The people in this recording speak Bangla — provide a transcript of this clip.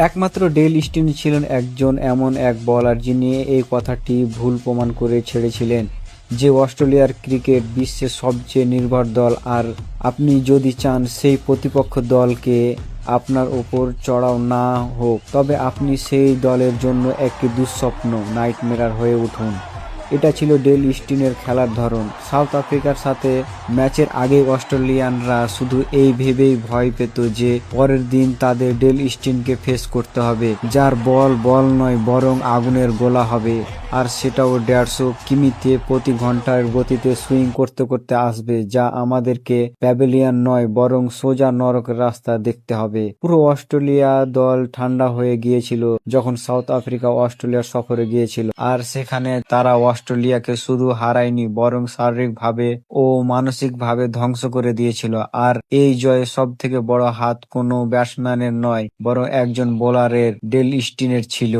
একমাত্র ডেল স্টেইন ছিলেন একজন এমন এক বোলার যিনি এই কথাটি ভুল প্রমাণ করে ছেড়েছিলেন যে অস্ট্রেলিয়ার ক্রিকেট বিশ্বের সবচেয়ে নির্ভর দল, আর আপনি যদি চান সেই প্রতিপক্ষ দলকে আপনার ওপর চড়াও না হোক, তবে আপনি সেই দলের জন্য একটি দুঃস্বপ্ন নাইটমেয়ার হয়ে উঠুন। এটা ছিল ডেল স্টেইনের খেলার ধরন। সাউথ আফ্রিকার সাথে ম্যাচের আগে অস্ট্রেলিয়ানরা শুধু এই ভেবেই ভয় পেত যে পরের দিন তাদের ডেল স্টেইনকে ফেস করতে হবে, যার বল বল নয় বরং আগুনের গোলা হবে, আর সেটাও 150 কিমিতে প্রতি ঘন্টার গতিতে সুইং করতে করতে আসবে, যা আমাদেরকে প্যাভিলিয়ন নয় বরং সোজা নরকের রাস্তা দেখতে হবে। পুরো অস্ট্রেলিয়া দল ঠান্ডা হয়ে গিয়েছিল যখন সাউথ আফ্রিকা অস্ট্রেলিয়া সফরে গিয়েছিল, আর সেখানে তারা অস্ট্রেলিয়াকে শুধু হারায়নি বরং শারীরিকভাবে ও মানসিকভাবে ধ্বংস করে দিয়েছিল। আর এই জয়ে সব থেকে বড় হাত কোনো ব্যাটসম্যানের নয় বরং একজন বোলারের, ডেল স্টেইনের ছিল।